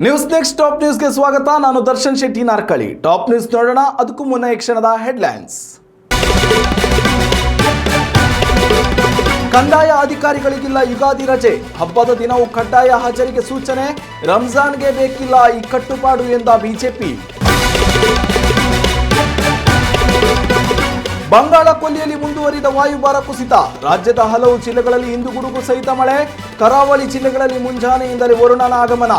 News next top ನ್ಯೂಸ್ಗೆ ಸ್ವಾಗತ. ನಾನು ದರ್ಶನ್ ಶೆಟ್ಟಿ ನಾರ್ಕಳಿ. ಟಾಪ್ ನ್ಯೂಸ್ ನೋಡೋಣ. ಅದಕ್ಕೂ ಮುನ್ನ ಈ ಕ್ಷಣದ ಹೆಡ್ಲೈನ್ಸ್. ಕಂದಾಯ ಅಧಿಕಾರಿಗಳಿಗಿಲ್ಲ ಯುಗಾದಿ ರಜೆ, ಹಬ್ಬದ ದಿನವೂ ಕಡ್ಡಾಯ ಹಾಜರಿಗೆ ಸೂಚನೆ. ರಂಜಾನ್ಗೆ ಬೇಕಿಲ್ಲ ಈ ಕಟ್ಟುಪಾಡು ಎಂದ ಬಿಜೆಪಿ. ಬಂಗಾಳ ಕೊಲ್ಲಿಯಲ್ಲಿ ಮುಂದುವರಿದ ವಾಯುಭಾರ ಕುಸಿತ, ರಾಜ್ಯದ ಹಲವು ಜಿಲ್ಲೆಗಳಲ್ಲಿ ಇಂದು ಗುಡುಗು ಸಹಿತ ಮಳೆ. ಕರಾವಳಿ ಜಿಲ್ಲೆಗಳಲ್ಲಿ ಮುಂಜಾನೆಯಿಂದಲೇ ವರುಣನ ಆಗಮನ.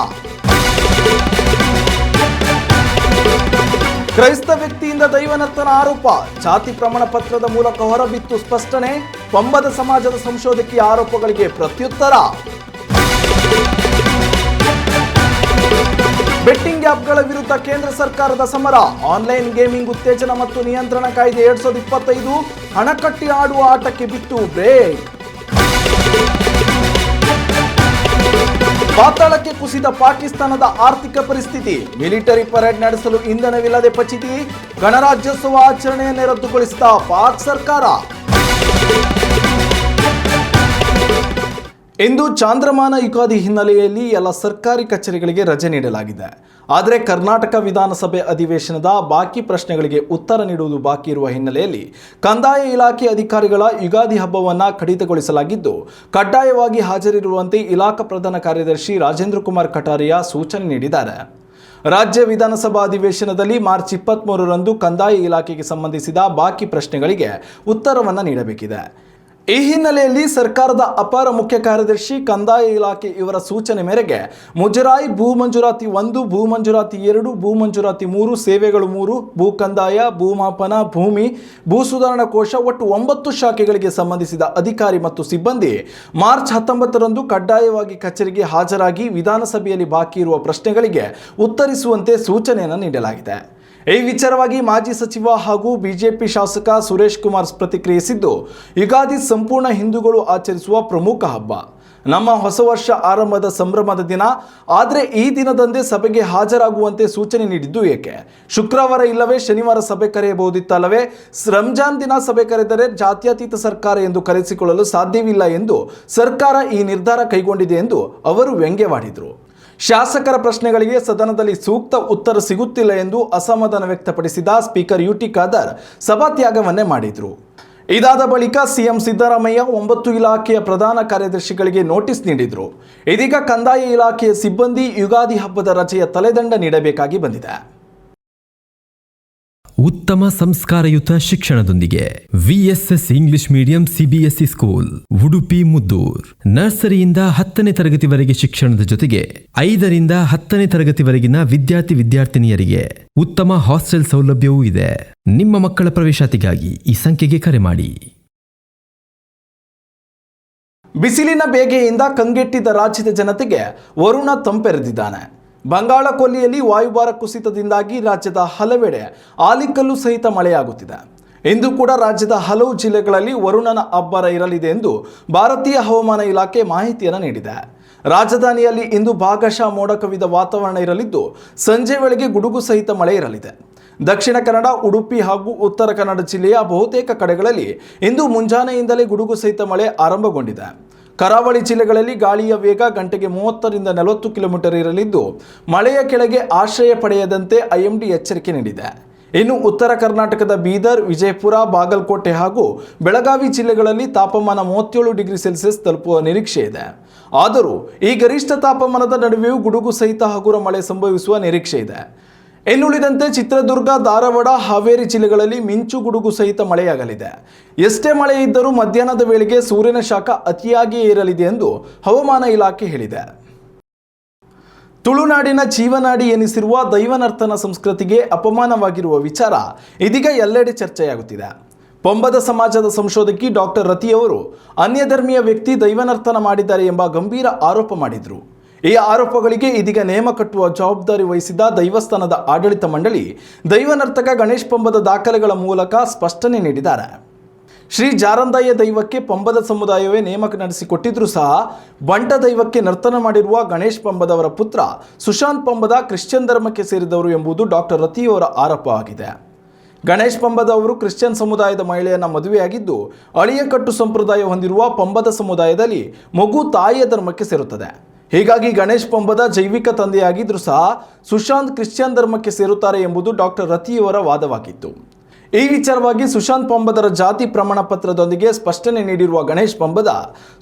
ಕ್ರೈಸ್ತ ವ್ಯಕ್ತಿಯಿಂದ ದೈವನರ್ತನ ಆರೋಪ, ಜಾತಿ ಪ್ರಮಾಣ ಪತ್ರದ ಮೂಲಕ ಹೊರಬಿತ್ತು ಸ್ಪಷ್ಟನೆ. ಪಂಬದ ಸಮಾಜದ ಸಂಶೋಧಕೀಯ ಆರೋಪಗಳಿಗೆ ಪ್ರತ್ಯುತ್ತರ. ಬೆಟ್ಟಿಂಗ್ ಆ್ಯಪ್ಗಳ ವಿರುದ್ಧ ಕೇಂದ್ರ ಸರ್ಕಾರದ ಸಮರ, ಆನ್ಲೈನ್ ಗೇಮಿಂಗ್ ಉತ್ತೇಜನ ಮತ್ತು ನಿಯಂತ್ರಣ ಕಾಯ್ದೆ 2025, ಹಣ ಕಟ್ಟಿ ಆಡುವ ಆಟಕ್ಕೆ ಬಿತ್ತು ಬ್ರೇಕ್. ಪಾತಾಳಕ್ಕೆ ಕುಸಿದ ಪಾಕಿಸ್ತಾನದ ಆರ್ಥಿಕ ಪರಿಸ್ಥಿತಿ, ಮಿಲಿಟರಿ ಪರೇಡ್ ನಡೆಸಲು ಇಂಧನವಿಲ್ಲದೆ ಪಚಿತಿ. ಗಣರಾಜ್ಯೋತ್ಸವ ಆಚರಣೆಯನ್ನೇ ರದ್ದುಗೊಳಿಸಿದ ಪಾಕ್ ಸರ್ಕಾರ. ಇಂದು ಚಾಂದ್ರಮಾನ ಯುಗಾದಿ ಹಿನ್ನೆಲೆಯಲ್ಲಿ ಎಲ್ಲ ಸರ್ಕಾರಿ ಕಚೇರಿಗಳಿಗೆ ರಜೆ ನೀಡಲಾಗಿದೆ. ಆದರೆ ಕರ್ನಾಟಕ ವಿಧಾನಸಭೆ ಅಧಿವೇಶನದ ಬಾಕಿ ಪ್ರಶ್ನೆಗಳಿಗೆ ಉತ್ತರ ನೀಡುವುದು ಬಾಕಿ ಇರುವ ಹಿನ್ನೆಲೆಯಲ್ಲಿ ಕಂದಾಯ ಇಲಾಖೆ ಅಧಿಕಾರಿಗಳ ಯುಗಾದಿ ಹಬ್ಬವನ್ನು ಕಡಿತಗೊಳಿಸಲಾಗಿದ್ದು, ಕಡ್ಡಾಯವಾಗಿ ಹಾಜರಿರುವಂತೆ ಇಲಾಖಾ ಪ್ರಧಾನ ಕಾರ್ಯದರ್ಶಿ ರಾಜೇಂದ್ರ ಕುಮಾರ್ ಕಟಾರಿಯಾ ಸೂಚನೆ ನೀಡಿದ್ದಾರೆ. ರಾಜ್ಯ ವಿಧಾನಸಭಾ ಅಧಿವೇಶನದಲ್ಲಿ ಮಾರ್ಚ್ 23ರಂದು ಕಂದಾಯ ಇಲಾಖೆಗೆ ಸಂಬಂಧಿಸಿದ ಬಾಕಿ ಪ್ರಶ್ನೆಗಳಿಗೆ ಉತ್ತರವನ್ನು ನೀಡಬೇಕಿದೆ. ಈ ಹಿನ್ನೆಲೆಯಲ್ಲಿ ಸರ್ಕಾರದ ಅಪರ ಮುಖ್ಯ ಕಾರ್ಯದರ್ಶಿ ಕಂದಾಯ ಇಲಾಖೆ ಇವರ ಸೂಚನೆ ಮೇರೆಗೆ ಮುಜರಾಯಿ, ಭೂ ಮಂಜೂರಾತಿ 1, ಭೂ ಮಂಜೂರಾತಿ 2, ಭೂ ಮಂಜೂರಾತಿ 3, ಸೇವೆಗಳು 3, ಭೂ ಕಂದಾಯ, ಭೂಮಾಪನ, ಭೂಮಿ, ಭೂ ಸುಧಾರಣಾ ಕೋಶ ಒಟ್ಟು 9 ಶಾಖೆಗಳಿಗೆ ಸಂಬಂಧಿಸಿದ ಅಧಿಕಾರಿ ಮತ್ತು ಸಿಬ್ಬಂದಿ ಮಾರ್ಚ್ 19ರಂದು ಕಡ್ಡಾಯವಾಗಿ ಕಚೇರಿಗೆ ಹಾಜರಾಗಿ ವಿಧಾನಸಭೆಯಲ್ಲಿ ಬಾಕಿ ಇರುವ ಪ್ರಶ್ನೆಗಳಿಗೆ ಉತ್ತರಿಸುವಂತೆ ಸೂಚನೆಯನ್ನು ನೀಡಲಾಗಿದೆ. ಈ ವಿಚಾರವಾಗಿ ಮಾಜಿ ಸಚಿವ ಹಾಗೂ ಬಿಜೆಪಿ ಶಾಸಕ ಸುರೇಶ್ ಕುಮಾರ್ ಪ್ರತಿಕ್ರಿಯಿಸಿದ್ದು, ಯುಗಾದಿ ಸಂಪೂರ್ಣ ಹಿಂದೂಗಳು ಆಚರಿಸುವ ಪ್ರಮುಖ ಹಬ್ಬ, ನಮ್ಮ ಹೊಸ ವರ್ಷ ಆರಂಭದ ಸಂಭ್ರಮದ ದಿನ. ಆದರೆ ಈ ದಿನದಂದೇ ಸಭೆಗೆ ಹಾಜರಾಗುವಂತೆ ಸೂಚನೆ ನೀಡಿದ್ದು ಏಕೆ? ಶುಕ್ರವಾರ ಇಲ್ಲವೇ ಶನಿವಾರ ಸಭೆ ಕರೆಯಬಹುದಿತ್ತಲ್ಲವೇ? ರಂಜಾನ್ ದಿನ ಸಭೆ ಕರೆದರೆ ಜಾತ್ಯತೀತ ಸರ್ಕಾರ ಎಂದು ಕರೆಸಿಕೊಳ್ಳಲು ಸಾಧ್ಯವಿಲ್ಲ ಎಂದು ಸರ್ಕಾರ ಈ ನಿರ್ಧಾರ ಕೈಗೊಂಡಿದೆ ಎಂದು ಅವರು ವ್ಯಂಗ್ಯವಾಡಿದರು. ಶಾಸಕರ ಪ್ರಶ್ನೆಗಳಿಗೆ ಸದನದಲ್ಲಿ ಸೂಕ್ತ ಉತ್ತರ ಸಿಗುತ್ತಿಲ್ಲ ಎಂದು ಅಸಮಾಧಾನ ವ್ಯಕ್ತಪಡಿಸಿದ ಸ್ಪೀಕರ್ ಯುಟಿ ಖಾದರ್ ಸಭಾತ್ಯಾಗವನ್ನೇ ಮಾಡಿದರು. ಇದಾದ ಬಳಿಕ ಸಿಎಂ ಸಿದ್ದರಾಮಯ್ಯ 9 ಇಲಾಖೆಯ ಪ್ರಧಾನ ಕಾರ್ಯದರ್ಶಿಗಳಿಗೆ ನೋಟಿಸ್ ನೀಡಿದರು. ಇದೀಗ ಕಂದಾಯ ಇಲಾಖೆಯ ಸಿಬ್ಬಂದಿ ಯುಗಾದಿ ಹಬ್ಬದ ರಜೆಯ ತಲೆದಂಡ ನೀಡಬೇಕಾಗಿ ಬಂದಿದೆ. ಉತ್ತಮ ಸಂಸ್ಕಾರಯುತ ಶಿಕ್ಷಣದೊಂದಿಗೆ VSS English medium CBSE school, Udupi Muddur. ನರ್ಸರಿಯಿಂದ 10ನೇ ತರಗತಿವರೆಗೆ ಶಿಕ್ಷಣದ ಜೊತೆಗೆ 5ರಿಂದ 10ನೇ ತರಗತಿವರೆಗಿನ ವಿದ್ಯಾರ್ಥಿನಿಯರಿಗೆ ಉತ್ತಮ ಹಾಸ್ಟೆಲ್ ಸೌಲಭ್ಯವೂ ಇದೆ. ನಿಮ್ಮ ಮಕ್ಕಳ ಪ್ರವೇಶಾತಿಗಾಗಿ ಈ ಸಂಖ್ಯೆಗೆ ಕರೆ ಮಾಡಿ. ಬಿಸಿಲಿನ ಬೇಗೆಯಿಂದ ಕಂಗೆಟ್ಟಿದ್ದ ರಾಜ್ಯದ ಜನತೆಗೆ ವರುಣ ತಂಪೆರೆದಿದ್ದಾನೆ. ಬಂಗಾಳ ಕೊಲ್ಲಿಯಲ್ಲಿ ವಾಯುಭಾರ ಕುಸಿತದಿಂದಾಗಿ ರಾಜ್ಯದ ಹಲವೆಡೆ ಆಲಿಕಲ್ಲು ಸಹಿತ ಮಳೆಯಾಗುತ್ತಿದೆ. ಇಂದು ಕೂಡ ರಾಜ್ಯದ ಹಲವು ಜಿಲ್ಲೆಗಳಲ್ಲಿ ವರುಣನ ಅಬ್ಬರ ಇರಲಿದೆ ಎಂದು ಭಾರತೀಯ ಹವಾಮಾನ ಇಲಾಖೆ ಮಾಹಿತಿಯನ್ನು ನೀಡಿದೆ. ರಾಜಧಾನಿಯಲ್ಲಿ ಇಂದು ಭಾಗಶಃ ಮೋಡ ಕವಿದ ವಾತಾವರಣ ಇರಲಿದ್ದು, ಸಂಜೆ ವೇಳೆಗೆ ಗುಡುಗು ಸಹಿತ ಮಳೆ ಇರಲಿದೆ. ದಕ್ಷಿಣ ಕನ್ನಡ, ಉಡುಪಿ ಹಾಗೂ ಉತ್ತರ ಕನ್ನಡ ಜಿಲ್ಲೆಯ ಬಹುತೇಕ ಕಡೆಗಳಲ್ಲಿ ಇಂದು ಮುಂಜಾನೆಯಿಂದಲೇ ಗುಡುಗು ಸಹಿತ ಮಳೆ ಆರಂಭಗೊಂಡಿದೆ. ಕರಾವಳಿ ಜಿಲ್ಲೆಗಳಲ್ಲಿ ಗಾಳಿಯ ವೇಗ ಗಂಟೆಗೆ 30ರಿಂದ 40 ಕಿಲೋಮೀಟರ್ ಇರಲಿದ್ದು, ಮಳೆಯ ಕೆಳಗೆ ಆಶ್ರಯ ಪಡೆಯದಂತೆ ಐಎಂಡಿ ಎಚ್ಚರಿಕೆ ನೀಡಿದೆ. ಇನ್ನು ಉತ್ತರ ಕರ್ನಾಟಕದ ಬೀದರ್, ವಿಜಯಪುರ, ಬಾಗಲಕೋಟೆ ಹಾಗೂ ಬೆಳಗಾವಿ ಜಿಲ್ಲೆಗಳಲ್ಲಿ ತಾಪಮಾನ 37 ಡಿಗ್ರಿ ಸೆಲ್ಸಿಯಸ್ ತಲುಪುವ ನಿರೀಕ್ಷೆ ಇದೆ. ಆದರೂ ಈ ಗರಿಷ್ಠ ತಾಪಮಾನದ ನಡುವೆಯೂ ಗುಡುಗು ಸಹಿತ ಹಗುರ ಮಳೆ ಸಂಭವಿಸುವ ನಿರೀಕ್ಷೆ ಇದೆ. ಇನ್ನುಳಿದಂತೆ ಚಿತ್ರದುರ್ಗ, ಧಾರವಾಡ, ಹಾವೇರಿ ಜಿಲ್ಲೆಗಳಲ್ಲಿ ಮಿಂಚು ಗುಡುಗು ಸಹಿತ ಮಳೆಯಾಗಲಿದೆ. ಎಷ್ಟೇ ಮಳೆ ಇದ್ದರೂ ಮಧ್ಯಾಹ್ನದ ವೇಳೆಗೆ ಸೂರ್ಯನ ಶಾಖ ಅತಿಯಾಗಿಯೇ ಇರಲಿದೆ ಎಂದು ಹವಾಮಾನ ಇಲಾಖೆ ಹೇಳಿದೆ. ತುಳುನಾಡಿನ ಜೀವನಾಡಿ ಎನಿಸಿರುವ ದೈವನರ್ತನ ಸಂಸ್ಕೃತಿಗೆ ಅಪಮಾನವಾಗಿರುವ ವಿಚಾರ ಇದೀಗ ಎಲ್ಲೆಡೆ ಚರ್ಚೆಯಾಗುತ್ತಿದೆ. ಪಂಬದ ಸಮಾಜದ ಸಂಶೋಧಕಿ ಡಾಕ್ಟರ್ ರತಿಯವರು ಅನ್ಯಧರ್ಮೀಯ ವ್ಯಕ್ತಿ ದೈವನರ್ತನ ಮಾಡಿದ್ದಾರೆ ಎಂಬ ಗಂಭೀರ ಆರೋಪ ಮಾಡಿದರು. ಈ ಆರೋಪಗಳಿಗೆ ಇದೀಗ ನೇಮ ಕಟ್ಟುವ ಜವಾಬ್ದಾರಿ ವಹಿಸಿದ್ದ ದೈವಸ್ಥಾನದ ಆಡಳಿತ ಮಂಡಳಿ ದೈವನರ್ತಕ ಗಣೇಶ್ ಪಂಬದ ದಾಖಲೆಗಳ ಮೂಲಕ ಸ್ಪಷ್ಟನೆ ನೀಡಿದ್ದಾರೆ. ಶ್ರೀ ಜಾರಂದಾಯ ದೈವಕ್ಕೆ ಪಂಬದ ಸಮುದಾಯವೇ ನೇಮಕ ನಡೆಸಿಕೊಟ್ಟಿದ್ರೂ ಸಹ ಬಂಟ ದೈವಕ್ಕೆ ನರ್ತನ ಮಾಡಿರುವ ಗಣೇಶ್ ಪಂಬದವರ ಪುತ್ರ ಸುಶಾಂತ್ ಪಂಬದ ಕ್ರಿಶ್ಚಿಯನ್ ಧರ್ಮಕ್ಕೆ ಸೇರಿದವರು ಎಂಬುದು ಡಾಕ್ಟರ್ ರತಿಯವರ ಆರೋಪವಾಗಿದೆ. ಗಣೇಶ್ ಪಂಬದವರು ಕ್ರಿಶ್ಚಿಯನ್ ಸಮುದಾಯದ ಮಹಿಳೆಯನ್ನ ಮದುವೆಯಾಗಿದ್ದು, ಅಳಿಯಕಟ್ಟು ಸಂಪ್ರದಾಯ ಹೊಂದಿರುವ ಪಂಬದ ಸಮುದಾಯದಲ್ಲಿ ಮಗು ತಾಯಿಯ ಧರ್ಮಕ್ಕೆ ಸೇರುತ್ತದೆ. ಹೀಗಾಗಿ ಗಣೇಶ್ ಪಂಬದ ಜೈವಿಕ ತಂದೆಯಾಗಿದ್ದರೂ ಸಹ ಸುಶಾಂತ್ ಕ್ರಿಶ್ಚಿಯನ್ ಧರ್ಮಕ್ಕೆ ಸೇರುತ್ತಾರೆ ಎಂಬುದು ಡಾಕ್ಟರ್ ರತಿಯವರ ವಾದವಾಗಿತ್ತು. ಈ ವಿಚಾರವಾಗಿ ಸುಶಾಂತ್ ಪಂಬದರ ಜಾತಿ ಪ್ರಮಾಣ ಪತ್ರದೊಂದಿಗೆ ಸ್ಪಷ್ಟನೆ ನೀಡಿರುವ ಗಣೇಶ್ ಪಂಬದ,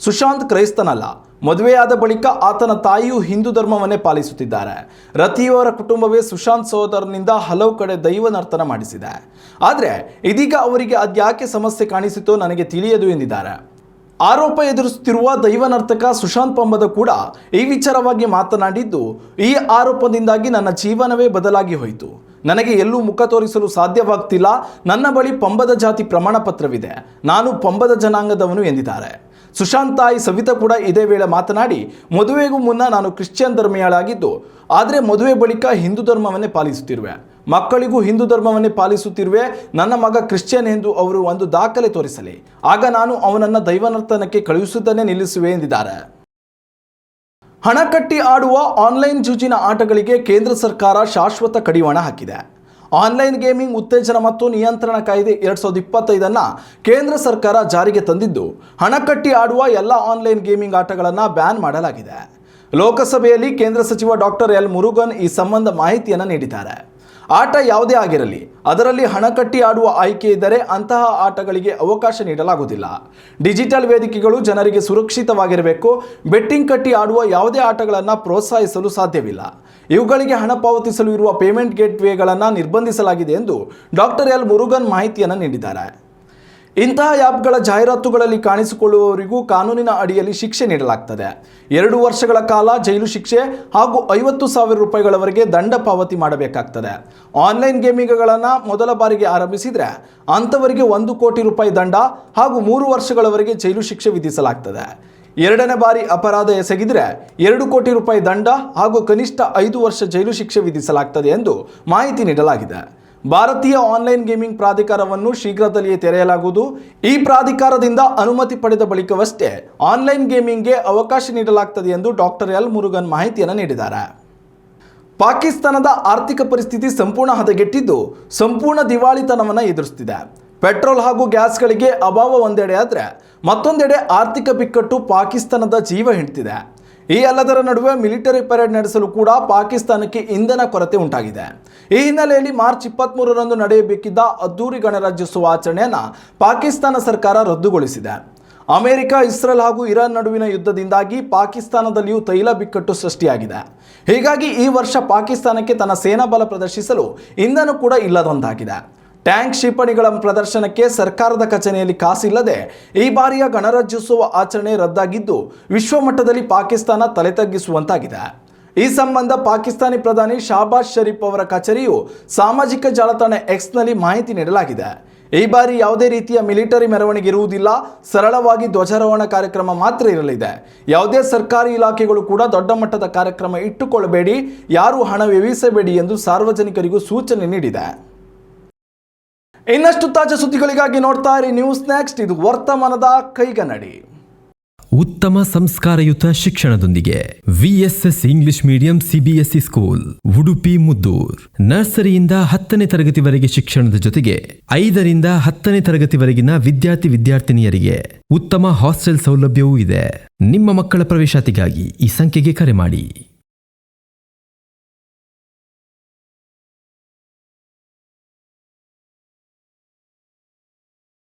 ಸುಶಾಂತ್ ಕ್ರೈಸ್ತನಲ್ಲ, ಮದುವೆಯಾದ ಬಳಿಕ ಆತನ ತಾಯಿಯು ಹಿಂದೂ ಧರ್ಮವನ್ನೇ ಪಾಲಿಸುತ್ತಿದ್ದಾರೆ. ರತಿಯವರ ಕುಟುಂಬವೇ ಸುಶಾಂತ್ ಸಹೋದರನಿಂದ ಹಲವು ಕಡೆ ದೈವ ನರ್ತನ ಮಾಡಿಸಿದೆ. ಆದರೆ ಇದೀಗ ಅವರಿಗೆ ಅದ್ಯಾಕೆ ಸಮಸ್ಯೆ ಕಾಣಿಸಿತೋ ನನಗೆ ತಿಳಿಯದು ಎಂದಿದ್ದಾರೆ. ಆರೋಪ ಎದುರಿಸುತ್ತಿರುವ ದೈವ ನರ್ತಕ ಸುಶಾಂತ್ ಪಂಬದ ಕೂಡ ಈ ವಿಚಾರವಾಗಿ ಮಾತನಾಡಿದ್ದು, ಈ ಆರೋಪದಿಂದಾಗಿ ನನ್ನ ಜೀವನವೇ ಬದಲಾಗಿ ಹೋಯಿತು. ನನಗೆ ಎಲ್ಲೂ ಮುಖ ತೋರಿಸಲು ಸಾಧ್ಯವಾಗ್ತಿಲ್ಲ. ನನ್ನ ಬಳಿ ಪಂಬದ ಜಾತಿ ಪ್ರಮಾಣ ಪತ್ರವಿದೆ. ನಾನು ಪಂಬದ ಜನಾಂಗದವನು ಎಂದಿದ್ದಾರೆ. ಸುಶಾಂತ್ ತಾಯಿ ಸವಿತಾ ಕೂಡ ಇದೇ ವೇಳೆ ಮಾತನಾಡಿ, ಮದುವೆಗೂ ಮುನ್ನ ನಾನು ಕ್ರಿಶ್ಚಿಯನ್ ಧರ್ಮೀಯಳಾಗಿದ್ದು, ಆದರೆ ಮದುವೆ ಬಳಿಕ ಹಿಂದೂ ಧರ್ಮವನ್ನೇ ಪಾಲಿಸುತ್ತಿರುವೆ. ಮಕ್ಕಳಿಗೂ ಹಿಂದೂ ಧರ್ಮವನ್ನೇ ಪಾಲಿಸುತ್ತಿರುವೆ. ನನ್ನ ಮಗ ಕ್ರಿಶ್ಚಿಯನ್ ಎಂದು ಅವರು ಒಂದು ದಾಖಲೆ ತೋರಿಸಲಿ, ಆಗ ನಾನು ಅವನನ್ನು ದೈವನರ್ತನಕ್ಕೆ ಕಳುಹಿಸುವುದನ್ನೇ ನಿಲ್ಲಿಸುವೆ ಎಂದಿದ್ದಾರೆ. ಹಣ ಕಟ್ಟಿ ಆಡುವ ಆನ್ಲೈನ್ ಜೂಜಿನ ಆಟಗಳಿಗೆ ಕೇಂದ್ರ ಸರ್ಕಾರ ಶಾಶ್ವತ ಕಡಿವಾಣ ಹಾಕಿದೆ. ಆನ್ಲೈನ್ ಗೇಮಿಂಗ್ ಉತ್ತೇಜನ ಮತ್ತು ನಿಯಂತ್ರಣ ಕಾಯ್ದೆ 2025 ಕೇಂದ್ರ ಸರ್ಕಾರ ಜಾರಿಗೆ ತಂದಿದ್ದು, ಹಣ ಕಟ್ಟಿ ಆಡುವ ಎಲ್ಲ ಆನ್ಲೈನ್ ಗೇಮಿಂಗ್ ಆಟಗಳನ್ನು ಬ್ಯಾನ್ ಮಾಡಲಾಗಿದೆ. ಲೋಕಸಭೆಯಲ್ಲಿ ಕೇಂದ್ರ ಸಚಿವ ಡಾಕ್ಟರ್ ಎಲ್ ಮುರುಗನ್ ಈ ಸಂಬಂಧ ಮಾಹಿತಿಯನ್ನು ನೀಡಿದ್ದಾರೆ. ಆಟ ಯಾವುದೇ ಆಗಿರಲಿ, ಅದರಲ್ಲಿ ಹಣ ಕಟ್ಟಿ ಆಡುವ ಆಯ್ಕೆ ಇದ್ದರೆ ಅಂತಹ ಆಟಗಳಿಗೆ ಅವಕಾಶ ನೀಡಲಾಗುವುದಿಲ್ಲ. ಡಿಜಿಟಲ್ ವೇದಿಕೆಗಳು ಜನರಿಗೆ ಸುರಕ್ಷಿತವಾಗಿರಬೇಕು. ಬೆಟ್ಟಿಂಗ್ ಕಟ್ಟಿ ಆಡುವ ಯಾವುದೇ ಆಟಗಳನ್ನು ಪ್ರೋತ್ಸಾಹಿಸಲು ಸಾಧ್ಯವಿಲ್ಲ. ಇವುಗಳಿಗೆ ಹಣ ಪಾವತಿಸಲು ಇರುವ ಪೇಮೆಂಟ್ ಗೇಟ್ವೇಗಳನ್ನು ನಿರ್ಬಂಧಿಸಲಾಗಿದೆ ಎಂದು ಡಾಕ್ಟರ್ ಎಲ್ ಮುರುಗನ್ ಮಾಹಿತಿಯನ್ನು ನೀಡಿದ್ದಾರೆ. ಇಂತಹ ಆ್ಯಪ್ಗಳ ಜಾಹೀರಾತುಗಳಲ್ಲಿ ಕಾಣಿಸಿಕೊಳ್ಳುವವರಿಗೂ ಕಾನೂನಿನ ಅಡಿಯಲ್ಲಿ ಶಿಕ್ಷೆ ನೀಡಲಾಗ್ತದೆ. 2 ವರ್ಷಗಳ ಕಾಲ ಜೈಲು ಶಿಕ್ಷೆ ಹಾಗೂ 50,000 ರೂಪಾಯಿಗಳವರೆಗೆ ದಂಡ ಪಾವತಿ ಮಾಡಬೇಕಾಗ್ತದೆ. ಆನ್ಲೈನ್ ಗೇಮಿಂಗ್ಗಳನ್ನು ಮೊದಲ ಬಾರಿಗೆ ಆರಂಭಿಸಿದರೆ ಅಂಥವರಿಗೆ 1 ಕೋಟಿ ರೂಪಾಯಿ ದಂಡ ಹಾಗೂ 3 ವರ್ಷಗಳವರೆಗೆ ಜೈಲು ಶಿಕ್ಷೆ ವಿಧಿಸಲಾಗ್ತದೆ. 2ನೇ ಬಾರಿ ಅಪರಾಧ ಎಸಗಿದರೆ 2 ಕೋಟಿ ರೂಪಾಯಿ ದಂಡ ಹಾಗೂ ಕನಿಷ್ಠ 5 ವರ್ಷ ಜೈಲು ಶಿಕ್ಷೆ ವಿಧಿಸಲಾಗ್ತದೆ ಎಂದು ಮಾಹಿತಿ ನೀಡಲಾಗಿದೆ. ಭಾರತೀಯ ಆನ್ಲೈನ್ ಗೇಮಿಂಗ್ ಪ್ರಾಧಿಕಾರವನ್ನು ಶೀಘ್ರದಲ್ಲಿಯೇ ತೆರೆಯಲಾಗುವುದು. ಈ ಪ್ರಾಧಿಕಾರದಿಂದ ಅನುಮತಿ ಪಡೆದ ಬಳಿಕವಷ್ಟೇ ಆನ್ಲೈನ್ ಗೇಮಿಂಗ್ಗೆ ಅವಕಾಶ ನೀಡಲಾಗ್ತದೆ ಎಂದು ಡಾಕ್ಟರ್ ಎಲ್ ಮುರುಗನ್ ಮಾಹಿತಿಯನ್ನು ನೀಡಿದ್ದಾರೆ. ಪಾಕಿಸ್ತಾನದ ಆರ್ಥಿಕ ಪರಿಸ್ಥಿತಿ ಸಂಪೂರ್ಣ ಹದಗೆಟ್ಟಿದ್ದು, ಸಂಪೂರ್ಣ ದಿವಾಳಿತನವನ್ನು ಎದುರಿಸುತ್ತಿದೆ. ಪೆಟ್ರೋಲ್ ಹಾಗೂ ಗ್ಯಾಸ್ಗಳಿಗೆ ಅಭಾವ ಒಂದೆಡೆ ಆದರೆ ಮತ್ತೊಂದೆಡೆ ಆರ್ಥಿಕ ಬಿಕ್ಕಟ್ಟು ಪಾಕಿಸ್ತಾನದ ಜೀವ ಹಿಂಡ್ತಿದೆ. ಈ ಎಲ್ಲದರ ನಡುವೆ ಮಿಲಿಟರಿ ಪರೇಡ್ ನಡೆಸಲು ಕೂಡ ಪಾಕಿಸ್ತಾನಕ್ಕೆ ಇಂಧನ ಕೊರತೆ ಉಂಟಾಗಿದೆ. ಈ ಹಿನ್ನೆಲೆಯಲ್ಲಿ ಮಾರ್ಚ್ 23ರಂದು ನಡೆಯಬೇಕಿದ್ದ ಅದ್ದೂರಿ ಗಣರಾಜ್ಯೋತ್ಸವ ಆಚರಣೆಯನ್ನು ಪಾಕಿಸ್ತಾನ ಸರ್ಕಾರ ರದ್ದುಗೊಳಿಸಿದೆ. ಅಮೆರಿಕ, ಇಸ್ರೇಲ್ ಹಾಗೂ ಇರಾನ್ ನಡುವಿನ ಯುದ್ಧದಿಂದಾಗಿ ಪಾಕಿಸ್ತಾನದಲ್ಲಿಯೂ ತೈಲ ಬಿಕ್ಕಟ್ಟು ಸೃಷ್ಟಿಯಾಗಿದೆ. ಹೀಗಾಗಿ ಈ ವರ್ಷ ಪಾಕಿಸ್ತಾನಕ್ಕೆ ತನ್ನ ಸೇನಾ ಬಲ ಪ್ರದರ್ಶಿಸಲು ಇಂಧನ ಕೂಡ ಇಲ್ಲದಂತಾಗಿದೆ. ಟ್ಯಾಂಕ್ ಕ್ಷಿಪಣಿಗಳ ಪ್ರದರ್ಶನಕ್ಕೆ ಸರ್ಕಾರದ ಖಜಾನೆಯಲ್ಲಿ ಕಾಸಿಲ್ಲದೆ ಈ ಬಾರಿಯ ಗಣರಾಜ್ಯೋತ್ಸವ ಆಚರಣೆ ರದ್ದಾಗಿದ್ದು, ವಿಶ್ವಮಟ್ಟದಲ್ಲಿ ಪಾಕಿಸ್ತಾನ ತಲೆ ತಗ್ಗಿಸುವಂತಾಗಿದೆ. ಈ ಸಂಬಂಧ ಪಾಕಿಸ್ತಾನಿ ಪ್ರಧಾನಿ ಶಹಬಾಜ್ ಶರೀಫ್ ಅವರ ಕಚೇರಿಯು ಸಾಮಾಜಿಕ ಜಾಲತಾಣ ಎಕ್ಸ್ನಲ್ಲಿ ಮಾಹಿತಿ ನೀಡಲಾಗಿದೆ. ಈ ಬಾರಿ ಯಾವುದೇ ರೀತಿಯ ಮಿಲಿಟರಿ ಮೆರವಣಿಗೆ ಇರುವುದಿಲ್ಲ. ಸರಳವಾಗಿ ಧ್ವಜಾರೋಹಣ ಕಾರ್ಯಕ್ರಮ ಮಾತ್ರ ಇರಲಿದೆ. ಯಾವುದೇ ಸರ್ಕಾರಿ ಇಲಾಖೆಗಳು ಕೂಡ ದೊಡ್ಡ ಮಟ್ಟದ ಕಾರ್ಯಕ್ರಮ ಇಟ್ಟುಕೊಳ್ಳಬೇಡಿ, ಯಾರೂ ಹಣ ವ್ಯಯಿಸಬೇಡಿ ಎಂದು ಸಾರ್ವಜನಿಕರಿಗೂ ಸೂಚನೆ ನೀಡಿದೆ. ಇನ್ನಷ್ಟು ತಾಜಾ ಸುದ್ದಿಗಳಿಗಾಗಿ ನೋಡ್ತಾ ಇರಿ ನ್ಯೂಸ್ ನೆಕ್ಸ್ಟ್. ಇದು ವರ್ತಮಾನದ ಕೈಗನ್ನಡಿ. ಉತ್ತಮ ಸಂಸ್ಕಾರಯುತ ಶಿಕ್ಷಣದೊಂದಿಗೆ VSS English medium CBSE school Udupi Muddur. ನರ್ಸರಿಯಿಂದ 10ನೇ ತರಗತಿವರೆಗೆ ಶಿಕ್ಷಣದ ಜೊತೆಗೆ 5ರಿಂದ 10ನೇ ತರಗತಿವರೆಗಿನ ವಿದ್ಯಾರ್ಥಿನಿಯರಿಗೆ ಉತ್ತಮ ಹಾಸ್ಟೆಲ್ ಸೌಲಭ್ಯವೂ ಇದೆ. ನಿಮ್ಮ ಮಕ್ಕಳ ಪ್ರವೇಶಾತಿಗಾಗಿ ಈ ಸಂಖ್ಯೆಗೆ ಕರೆ ಮಾಡಿ.